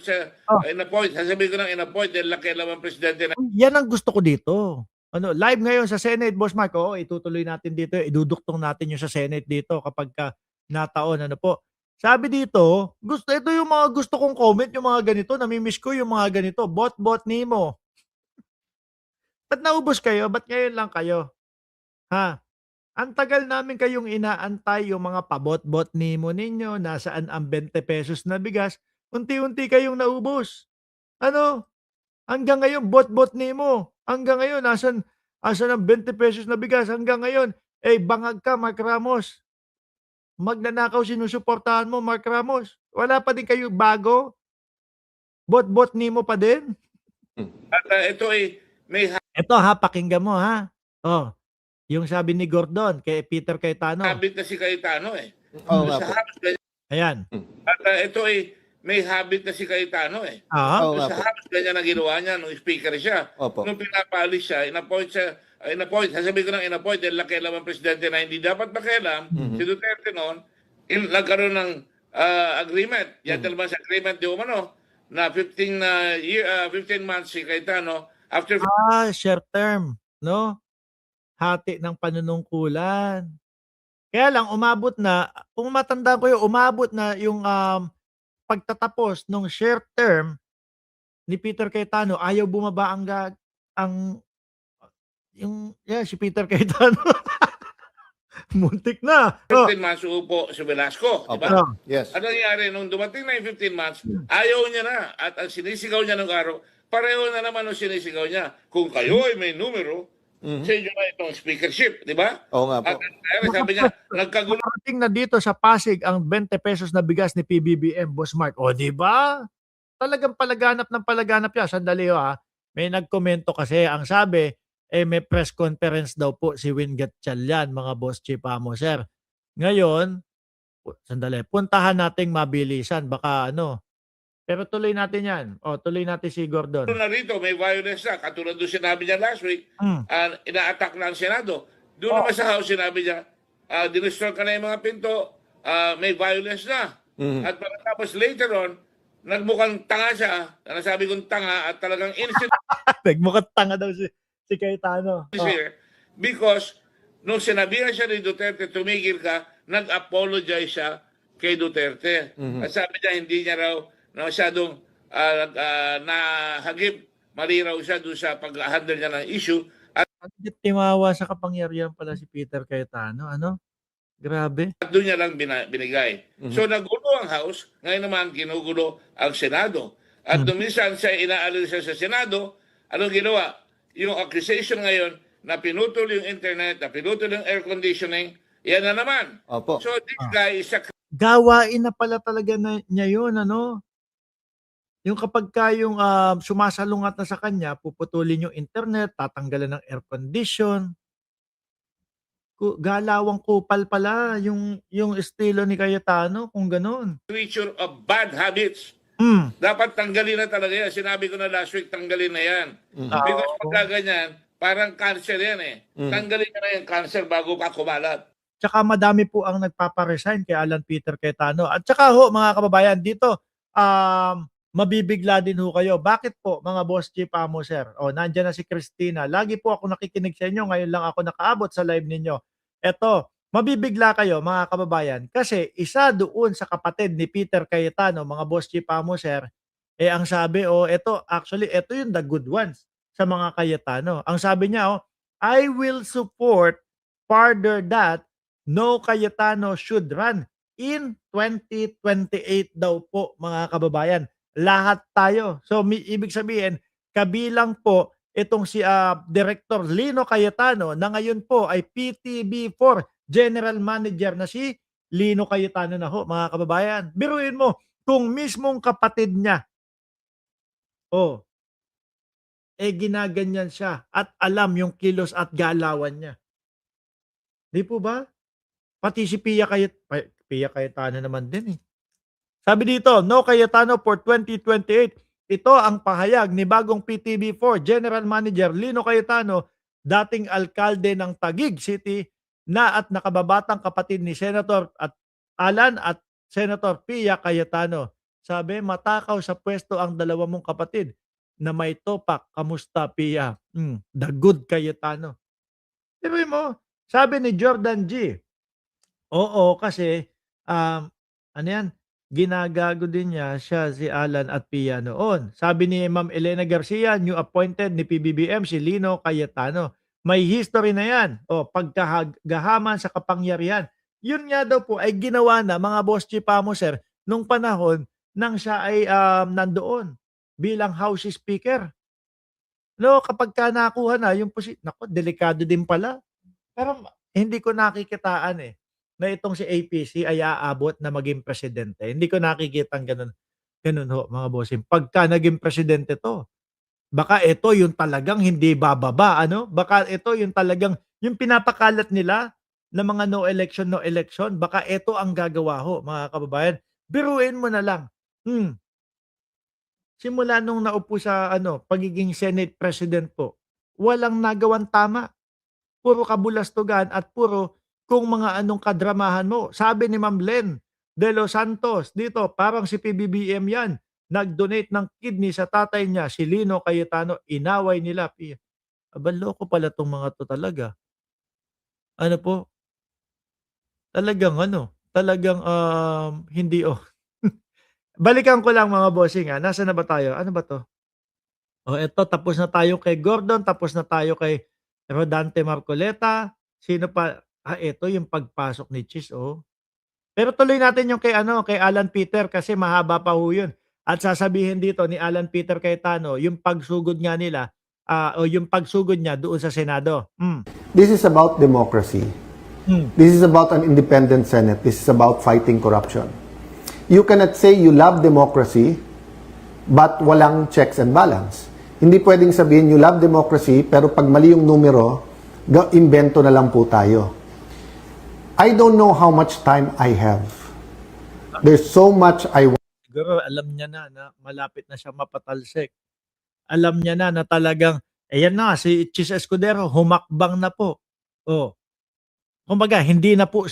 Siya Oh, in-appoint, sasabihin ko ng in-appoint dahil laki naman presidente na. yan ang gusto ko dito. Ano, live ngayon sa Senate, Boss Mark. Oo, itutuloy natin dito. Iduduktong natin yung sa Senate dito kapag ka nataon. Ano po? Sabi dito, ito yung mga gusto kong comment, yung mga ganito. Namimiss ko yung mga ganito. Bot Nemo. Ba't naubos kayo? Ba't ngayon lang kayo? Ha? Ang tagal namin kayong inaantay yung mga pabot-bot Nemo ninyo. Nasaan ang 20 pesos na bigas? Unti-unti kayong naubos. Ano? Hanggang ngayon bot nimo. Hanggang ngayon asan ang 20 pesos na bigas hanggang ngayon, eh, bangag ka Mark Ramos. Magnanakaw sinusuportahan mo Mark Ramos. Wala pa din kayo bago? Bot nimo pa din? At ito ay may Eto ha, pakinggan mo ha. Oh, yung sabi ni Gordon kay Peter Cayetano. habit na si Cayetano eh. Oo Doon nga sa po. House, Ayan. at ito ay may habit na si Cayetano eh. Ah, Oo Doon nga sa po. House, ganyan ang ginawa niya nung speaker siya. Opo. Nung pinapaalis siya, in-appoint, sasabihin ko ng in-appoint dahil nakialam ang presidente na hindi dapat makialam, si Duterte noon, nagkaroon ng agreement, gentleman's agreement di umano, na 15 months si Cayetano, after short term, no? Hati ng panunungkulan. Kaya lang umabot na, kung matandaan ko yung umabot na yung, pagtatapos nung short term ni Peter Cayetano, ayaw bumaba ang yung si Peter Cayetano. Muntik na. Oh, 15 months uupo si Velasco, di Opo. ba? oh. Yes. Ano nangyari, nung dumating na yung 15 months, ayaw niya na. At ang sinisigaw niya nung araw, pareho na naman ang sinisigaw niya. Kung kayo ay may numero, sa inyo na itong speakership, di ba? Oo nga po. At sabi niya, nagkagulo. Nakarating na dito sa Pasig ang 20 pesos na bigas ni PBBM, Boss Mark. O, di ba? Talagang palaganap ng palaganap yan. Sandali may nagkomento kasi. Ang sabi, may press conference daw po si Win Gatchalian, mga Boss Chief Amo, sir. Ngayon, sandali, puntahan nating mabilisan. Baka pero tuloy natin yan. O, tuloy natin si Gordon. Na rito, may violence na. Katulad doon sinabi niya last week, Hmm. ina-attack na ang Senado. Doon naman sa House, sinabi niya, dinestore ka na yung mga pinto, may violence na. At pagkatapos later on, nagmukhang tanga siya, nasabi kong tanga at talagang innocent Nagmukhang tanga daw si Cayetano. here because nung sinabihan siya ni Duterte, tumigil ka, nag-apologize siya kay Duterte. At sabi niya, hindi niya raw na masyadong nahagip, mali raw siya doon sa pag-handle niya ng issue. Bakit timawa sa kapangyarihan pala si Peter Cayetano, ano? Grabe. At doon niya lang binigay. So nagulo ang House, ngayon naman ginugulo ang Senado. At nung minsan siya inaalis siya sa Senado, anong ginawa? Yung accusation ngayon na pinutol yung internet, na pinutol yung air conditioning, yan na naman. Opo. So this guy is a Gawain na pala talaga niya yun, ano? Yung kapag yung sumasalungat na sa kanya, puputulin yung internet, tatanggalan ng air condition. Galawang kupal pala yung estilo ni Cayetano kung gano'n. creature of bad habits. Dapat tanggalin na talaga yan. Sinabi ko na last week, tanggalin na yan. Because pagka ganyan, parang cancer yan eh. Tanggalin na yung cancer bago pa kumalat. Tsaka madami po ang nagpapa-resign kay Alan Peter Cayetano. At tsaka mga kababayan, dito mabibigla din kayo. Bakit po mga Boss Chief Amo, sir? Nandiyan na si Christina. Lagi po ako nakikinig sa inyo. Ngayon lang ako nakaabot sa live ninyo. Eto, mabibigla kayo mga kababayan kasi isa doon sa kapatid ni Peter Cayetano, mga Boss Chief Amo, sir, ang sabi, ito yung the good ones sa mga Cayetano. Ang sabi niya, I will support further that no Cayetano should run in 2028 daw po mga kababayan. Lahat tayo. So ibig sabihin, kabilang po itong si Director Lino Cayetano na ngayon po ay PTB4 General Manager na si Lino Cayetano na mga kababayan. Biruin mo, kung mismong kapatid niya, ginaganyan siya at alam yung kilos at galawan niya. Di po ba? Pati si Pia Cayetano naman din eh. Sabi dito, no Cayetano for 2028. Ito ang pahayag ni bagong PTB4 General Manager Lino Cayetano, dating alkalde ng Taguig City na at nakababatang kapatid ni Senator at Alan at Senator Pia Cayetano. Sabi, matakaw sa pwesto ang dalawa mong kapatid na may topak. Kamusta, Pia? The good Cayetano. Sabi mo, sabi ni Jordan G, oo, kasi, ano yan, ginagago din niya siya, si Alan at Pia noon. Sabi ni Ma'am Elena Garcia, new appointed ni PBBM si Lino Cayetano. May history na yan. O, pagkagahaman sa kapangyarihan. Yun nga daw po ay ginawa na mga boss chipamo, sir, nung panahon nang siya ay nandoon bilang House Speaker. No, kapag ka nakuha na yung nako, delikado din pala. Pero hindi ko nakikitaan, na itong si APC ay aabot na maging presidente. Hindi ko nakikitang gano'n. Gano'n ho, mga bossing. Pagka naging presidente 'to, baka ito yung talagang hindi bababa, ano? Baka ito yung talagang yung pinapakalat nila na mga no election, no election, baka ito ang gagawa ho, mga kababayan. Biruin mo na lang, hmm, simula nung naupo sa ano, pagiging Senate President po, walang nagawang tama. Puro kabulastugan at puro kung mga anong kadramahan mo. Sabi ni Ma'am Len De Los Santos dito, parang si PBBM yan. Nag-donate ng kidney sa tatay niya, si Lino Cayetano. Inaway nila. Aba, loko pala tong mga to talaga. Ano po, talagang ano, talagang hindi Balikan ko lang mga bossing Nasa na ba tayo? Ano ba to? Eto tapos na tayo kay Gordon, tapos na tayo kay Rodante Marcoleta. Sino pa? Eto yung pagpasok ni Chis, oh. Pero tuloy natin yung kay ano, kay Alan Peter kasi mahaba pa ho yun. At sasabihin dito ni Alan Peter Cayetano yung pagsugod nga nila, o yung pagsugod niya doon sa Senado. This is about democracy. Hmm. This is about an independent Senate. This is about fighting corruption. You cannot say you love democracy, but walang checks and balance. Hindi pwedeng sabihin you love democracy, pero pag mali yung numero, invento na lang po tayo. I don't know how much time I have. There's so much I want. Siguro alam niya na malapit na siya mapatalsik. Alam niya na talagang, ayan na si Chis Escudero, humakbang na po. Oh. Kumbaga, hindi na po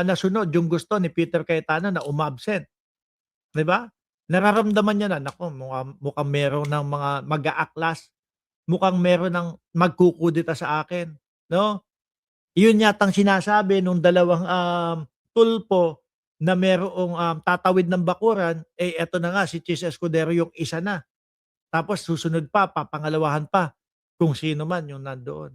nasunod yung gusto ni Peter Cayetano na umabsent. 'Di ba? Nararamdaman niya na, naku, mukhang meron ng mga mag-aaklas, mukhang meron ng magkukudeta sa akin, 'no? Yun yatang sinasabi nung dalawang, tulpo na merong, tatawid ng bakuran, eto na nga si Chis Escudero yung isa na. Tapos susunod pa, papangalawahan pa kung sino man yung nandoon.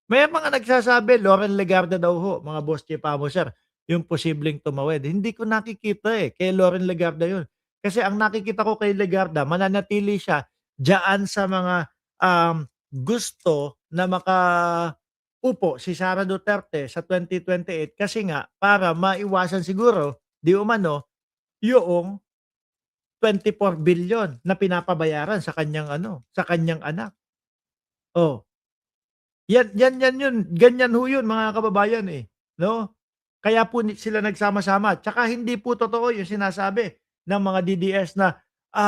May mga nagsasabi, Loren Legarda daw ho, mga boss Chipamo sir, yung posibleng tumawid. Hindi ko nakikita kay Loren Legarda yun. Kasi ang nakikita ko kay Legarda, mananatili siya diyaan sa mga gusto na makaupo si Sara Duterte sa 2028 kasi nga para maiwasan siguro, di umano, yung 24 billion na pinapabayaran sa kanyang ano, sa kanyang anak. Oh, yan yun, ganyan ho yun mga kababayan, 'no? Kaya po sila nagsama-sama. Tsaka hindi po totoo yung sinasabi ng mga DDS na,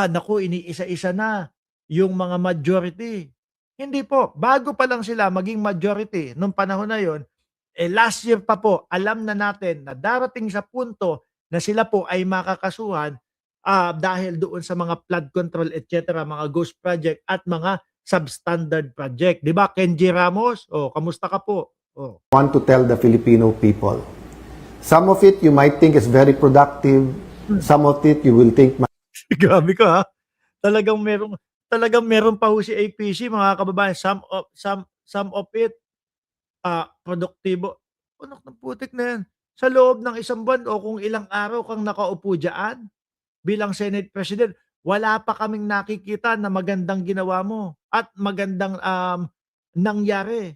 naku, iniisa-isa na yung mga majority. Hindi po, bago pa lang sila maging majority nung panahon na yon, last year pa po alam na natin na darating sa punto na sila po ay makakasuhan, dahil doon sa mga flood control et cetera, mga ghost project at mga substandard project. 'Di ba, Kenji Ramos? Oh, kamusta ka po? Oh. Want to tell the Filipino people. Some of it you might think is very productive. Some of it you will think, Grabe ka ha. Talagang meron pa ho si APC mga kababayan. Some of it produktibo. Anak ng putik na yan. Sa loob ng isang buwan o kung ilang araw kang nakaupo diyan bilang Senate President, wala pa kaming nakikita na magandang ginawa mo at magandang nangyari